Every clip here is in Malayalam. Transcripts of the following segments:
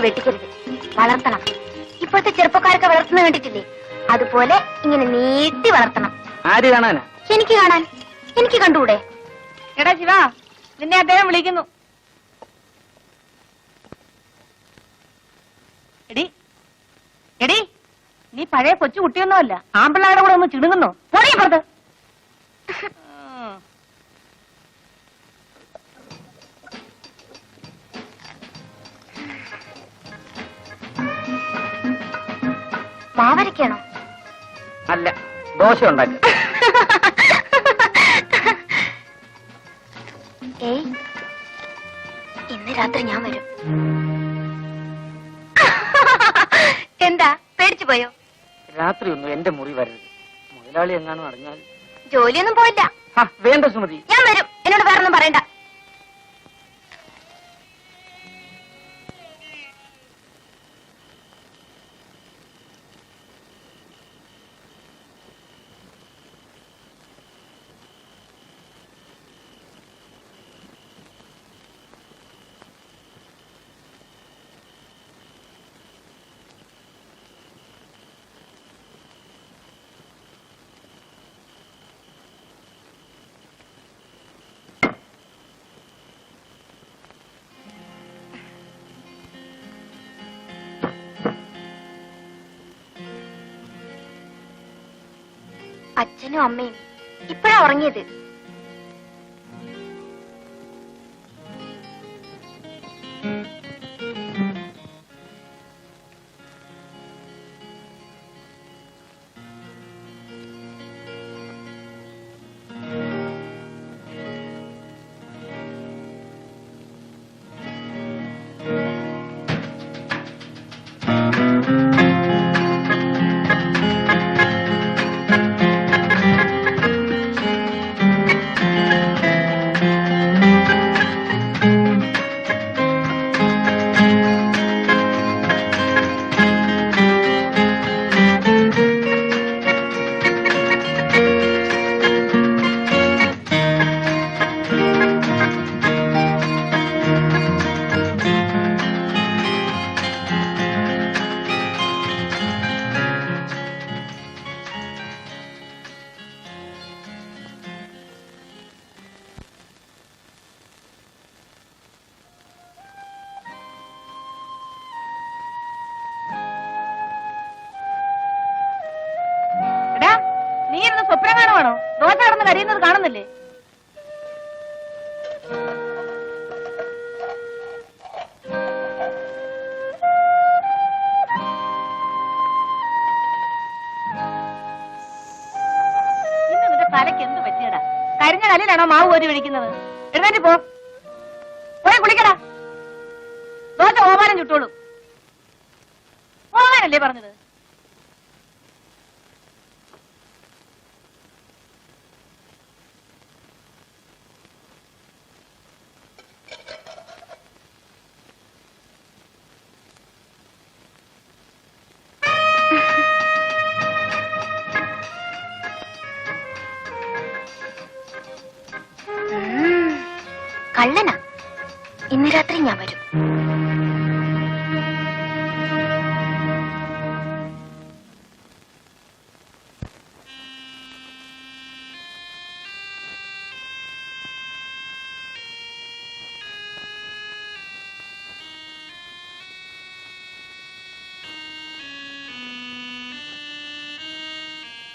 വെട്ടിക്കരുത്, വളർത്തണം. ഇപ്പോഴത്തെ ചെറുപ്പക്കാരൊക്കെ വളർത്തുന്ന കണ്ടിട്ടില്ലേ? അതുപോലെ ഇങ്ങനെ നീട്ടി വളർത്തണം. ആര് കാണാനാ? എനിക്ക് കാണാൻ. എനിക്ക് കണ്ടുകൂടെ? എടാ ശിവ, നിന്നെ അദ്ദേഹം വിളിക്കുന്നു. എടി എടി, നീ പഴയ കൊച്ചു കുട്ടിയൊന്നുമല്ല. ആമ്പിള്ളാരുടെ കൂടെ ഒന്ന് ചിടുങ്ങുന്നോ? പോടീപ്പുറത്ത്. മാവരയ്ക്കാണോ? അല്ല, ദോശ ഉണ്ടാക്കി. ഏയ്, ഇന്ന് രാത്രി ഞാൻ വരും. എന്താ പേടിച്ചു പോയോ? രാത്രി ഒന്നും എന്റെ മുറി വരരുത്. മുതലാളി എങ്ങാനും അറിഞ്ഞാൽ. ജോലിയൊന്നും പോയില്ല. വേണ്ട സുമതി, ഞാൻ വരും. എന്നോട് വേറൊന്നും പറയണ്ട. അച്ഛനും അമ്മയും ഇപ്പഴാ ഉറങ്ങിയത്. നീ ഇരുന്ന് സ്വപ്നം കാണുവാണോ? ദോശ കടന്ന് കരയുന്നത് കാണുന്നില്ലേ? ഇന്ന് നിന്റെ തലയ്ക്ക് എന്ത് പറ്റിയടാ? കരിഞ്ഞ കല്ലിലാണോ മാവ് കോരി ഒഴിക്കുന്നത്? എഴുന്നേറ്റ് പോ, പോയി കുളിക്കടാ. ദോശ ഓമാനം ചുട്ടോളൂ. പോകാനല്ലേ പറഞ്ഞത്? കള്ളനാ. ഇന്ന് രാത്രി ഞാൻ വരും.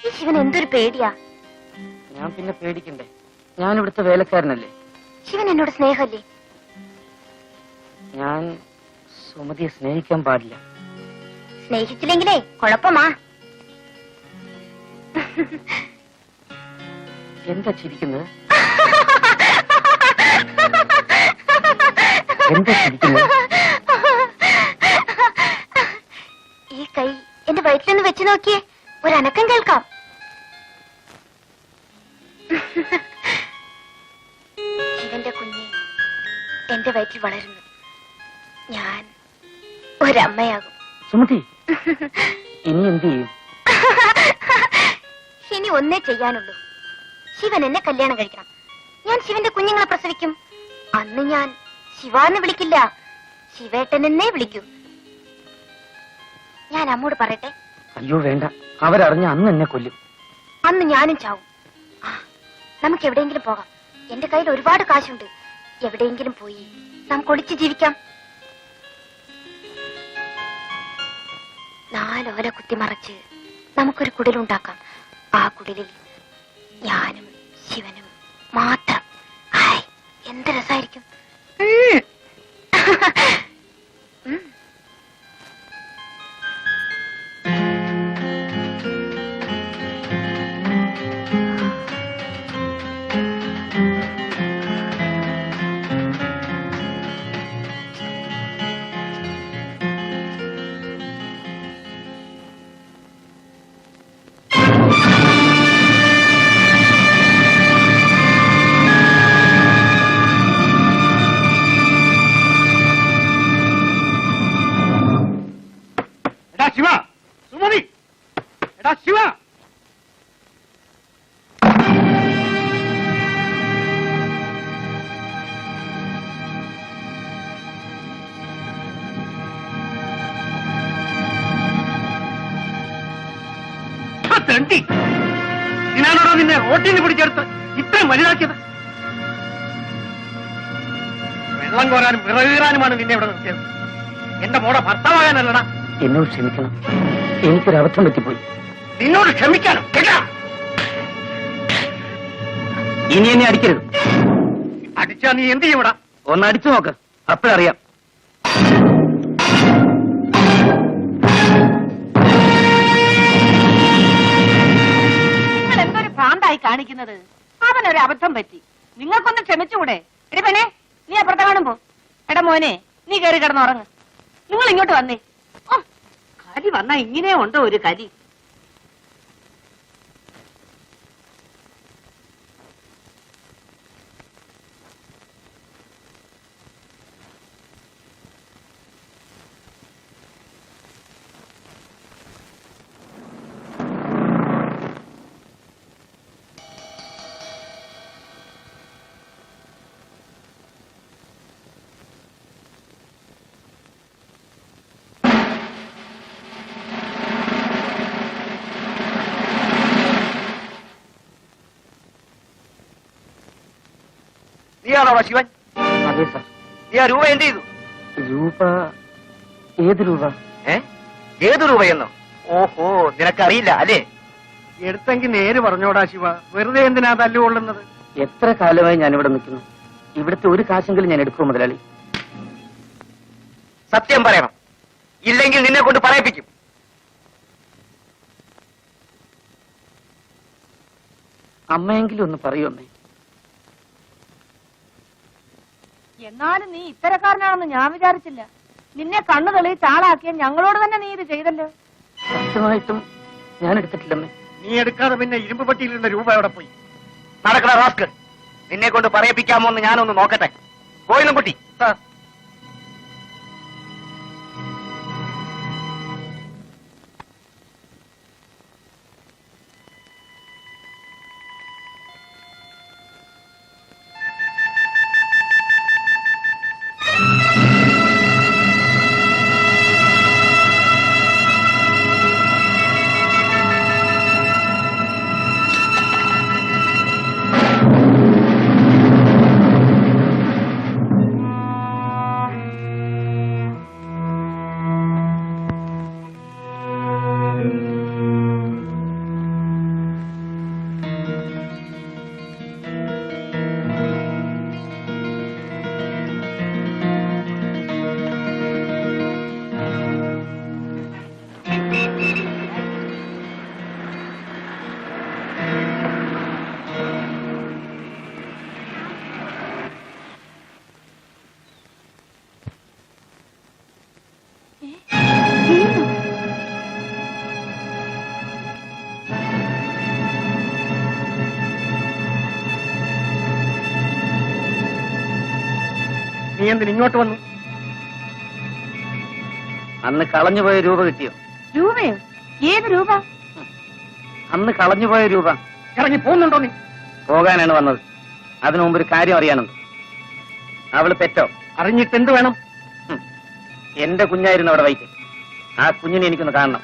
ഈ ശിവൻ എന്തൊരു പേടിയാ. ഞാൻ പിന്നെ പേടിക്കണ്ടേ? ഞാൻ ഇവിടുത്തെ വേലക്കാരനല്ലേ. ശിവൻ എന്നോട് സ്നേഹല്ലേ? ഞാൻ സുമതിയെ സ്നേഹിക്കാൻ പാടില്ല. സ്നേഹിച്ചില്ലെങ്കിലേ കുഴപ്പമാ. എന്താ ചിരിക്കുന്നത്? എന്താ ചിരിക്കുന്നത്? ഈ കൈ എന്റെ വയറ്റിലൊന്ന് വെച്ച് നോക്കിയേ, ഒരനക്കം കേൾക്കാം. ശിവന്റെ കുഞ്ഞ് എന്റെ വയറ്റിൽ വളരുന്നു. ഞാൻ ഒരമ്മയാകും. സുമതി, ഇനി എന്ത് ചെയ്യും? ഇനി ഒന്നേ ചെയ്യാനുള്ളൂ. ശിവൻ എന്നെ കല്യാണം കഴിക്കണം. ഞാൻ ശിവന്റെ കുഞ്ഞുങ്ങളെ പ്രസവിക്കും. അന്ന് ഞാൻ ശിവാന്ന് വിളിക്കില്ല, ശിവേട്ടനെന്നേ വിളിക്കൂ. ഞാൻ അമ്മോട് പറയട്ടെ? അയ്യോ വേണ്ട, അവരറിഞ്ഞ അന്ന് എന്നെ കൊല്ലും. അന്ന് ഞാനും ചാവും. നമുക്ക് എവിടെയെങ്കിലും പോകാം. എന്റെ കയ്യിൽ ഒരുപാട് കാശുണ്ട്. എവിടെയെങ്കിലും പോയി നമുക്ക് ഒളിച്ചു ജീവിക്കാം. 4 ഓല കുത്തിമറച്ച് നമുക്കൊരു കുടിലുണ്ടാക്കാം. ആ കുടിലിൽ ഞാനും ശിവനും മാത്രം. ഹായ്, എന്ത് രസായിരിക്കും. ഞാനോടോ നിന്നെ റോട്ടിന് പിടിച്ചെടുത്ത് ഇത്രയും വലുതാക്കിയത്? വെള്ളം കോരാനും വിറകീറാനുമാണ് നിന്നെ ഇവിടെ നിർത്തിയത്. എന്റെ മോടെ ഭർത്താവാകാനല്ലടാ. എന്നോട് ക്ഷമിക്കണം, എനിക്കൊരു അബദ്ധം പറ്റിപ്പോയി. നിന്നോട് ക്ഷമിക്കാനും കേട്ടാ? ഇനി എന്നെ അടിക്കരുത്. അടിച്ചാ നീ എന്ത് ചെയ്യൂടാ? ഒന്ന് അടിച്ചു നോക്ക്, അപ്പോഴറിയാം. നിങ്ങൾ എന്തൊരു ഭ്രാന്തായി കാണിക്കുന്നത്? അവനൊരു അബദ്ധം പറ്റി, നിങ്ങൾക്കൊന്ന് ക്ഷമിച്ചുകൂടെ? എടി പെണ്ണേ, നീ അപ്പുറത്തെ കാണുമ്പോ. എടാ മോനെ, നീ കയറി കിടന്നുറങ്ങ്. നിങ്ങൾ ഇങ്ങോട്ട് വന്നേ. ഓ, കലി വന്നാ ഇങ്ങനെ ഉണ്ടോ ഒരു കലി? നീയാണോടാ ശിവൻ? അതെ സാർ. നീ ആ രൂപ എന്ത് ചെയ്തു? രൂപ? ഏത് രൂപ? ഏത് രൂപയെന്നോ? ഓഹോ, നിനക്കറിയില്ല അല്ലേ? എടുത്തെങ്കിൽ നേര് പറഞ്ഞോടാ ശിവ, വെറുതെ എന്തിനാ തല്ലുകൊള്ളുന്നത്? എത്ര കാലമായി ഞാനിവിടെ നിൽക്കുന്നു. ഇവിടുത്തെ ഒരു കാശെങ്കിലും ഞാൻ എടുക്കുമോ മുതലാളി? സത്യം പറയണം, ഇല്ലെങ്കിൽ നിന്നെ കൊണ്ട് പറയിപ്പിക്കും. അമ്മയെങ്കിലും ഒന്ന് പറയൂ അമ്മേ. എന്നാലും നീ ഇത്തരക്കാരനാണെന്ന് ഞാൻ വിചാരിച്ചില്ല. നിന്നെ കണ്ണു തെളിയിച്ച് ആളാക്കിയ ഞങ്ങളോട് തന്നെ നീ ഇത് ചെയ്തല്ലോ. സത്യമായിട്ടും ഞാൻ എടുത്തിട്ടില്ലമ്മേ. നീ എടുക്കാതെ പിന്നെ ഇരുമ്പ് പട്ടിയിലുള്ള രൂപ എവിടെ പോയി? നടക്കണ റാസ്ക്, നിന്നെ കൊണ്ട് പറയിപ്പിക്കാമോ എന്ന് ഞാനൊന്ന് നോക്കട്ടെ. പോയിന്നും കുട്ടി. നീ എന്തിന് ഇങ്ങോട്ട് വന്നു? അന്ന് കളഞ്ഞുപോയ രൂപ കിട്ടിയോ? രൂപയോ? ഏത് രൂപ? അന്ന് കളഞ്ഞുപോയ രൂപ. ഇറങ്ങി പോകുന്നുണ്ടോ നീ? പോകാനാണ് വന്നത്. അതിനു മുമ്പ് ഒരു കാര്യം അറിയാനുണ്ട്. അവള് പെറ്റോ? അറിഞ്ഞിട്ട് എന്ത് വേണം? എന്റെ കുഞ്ഞായിരുന്നു അവിടെ വൈറ്റ്. ആ കുഞ്ഞിനെ എനിക്കൊന്ന് കാണണം.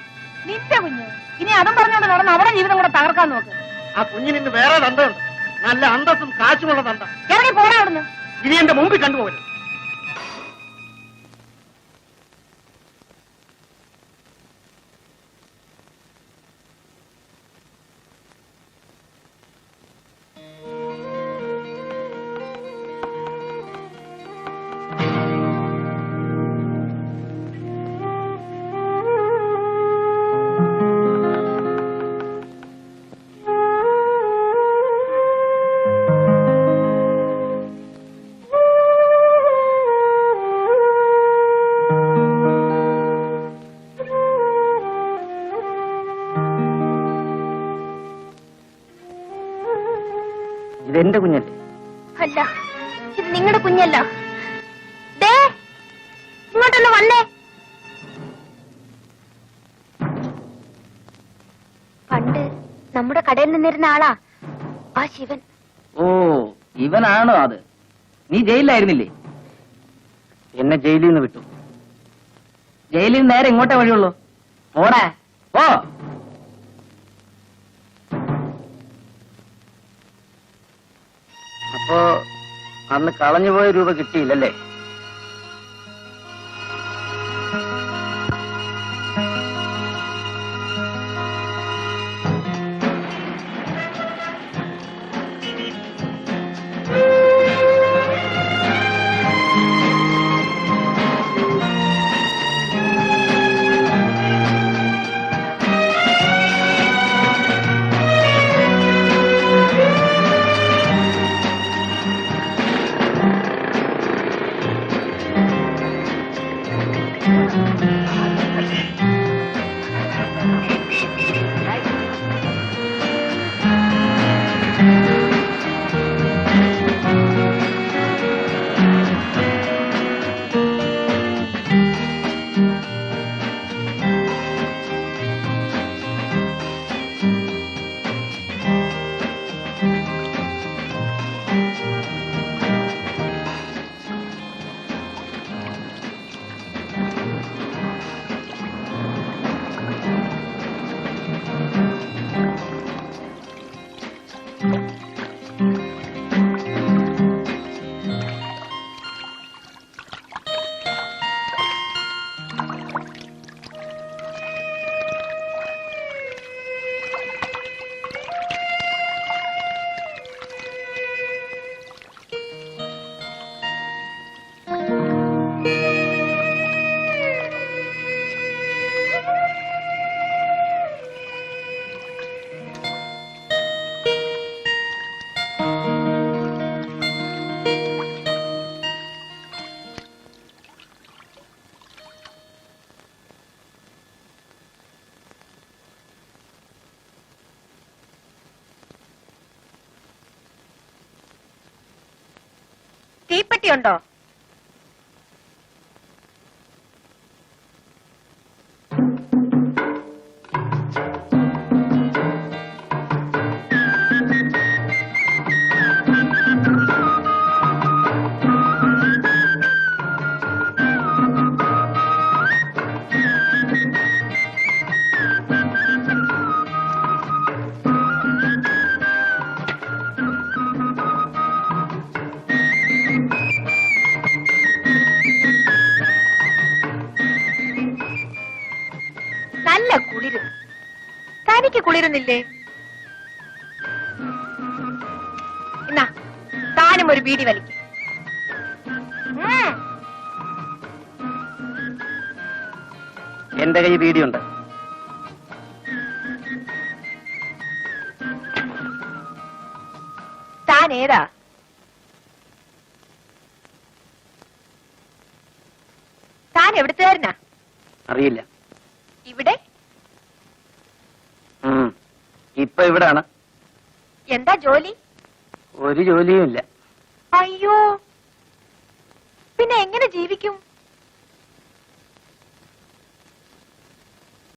നിന്റെ കുഞ്ഞ് ഇനി അതും പറഞ്ഞോണ്ട് നടന്ന് അവരുടെ ജീവിതം കൂടെ തകർക്കാൻ നോക്ക്. ആ കുഞ്ഞിന് ഇന്ന് വേറെ തന്തയുണ്ട്, നല്ല അന്തസ്സും കാശുമുള്ള തന്ത. ഇറങ്ങി പോടാ അവിടുന്ന്. ഇനി എന്റെ മുമ്പിൽ കണ്ടുപോകരുത്. ഇതെന്റെ കുഞ്ഞല്ലേ? അല്ല, ഇത് നിങ്ങളുടെ കുഞ്ഞല്ല. ദേ, ഇങ്ങോട്ടൊന്ന് വന്നേ. പണ്ട് നമ്മുടെ കടയിൽ നിന്നിരുന്ന ആളാ ആ ശിവൻ. ഓ, ഇവനാണോ അത്? നീ ജയിലിലായിരുന്നില്ലേ? എന്നെ ജയിലിൽ നിന്ന് വിട്ടു. ജയിലിൽ നിന്ന് നേരെ ഇങ്ങോട്ടേ വഴിയുള്ളൂ. ഓടാ ഓ. അപ്പോ അന്ന് കളഞ്ഞുപോയ രൂപ കിട്ടിയില്ലല്ലേ? തീപ്പെട്ടിയുണ്ടോ? നല്ല കുളിര്. തനിക്ക് കുളിരുന്നില്ലേ? എന്നാ താനും ഒരു ബീഡി വലിക്കും. എന്റെ കൈ ബീഡിയുണ്ട്. താൻ ഏതാ? താൻ എവിടുത്തുകാരനാ? അറിയില്ല. ഇവിടെ? ഇപ്പൊ ഇവിടാണ്. എന്താ ജോലി? ഒരു ജോലിയും ഇല്ല. അയ്യോ, പിന്നെ എങ്ങനെ ജീവിക്കും?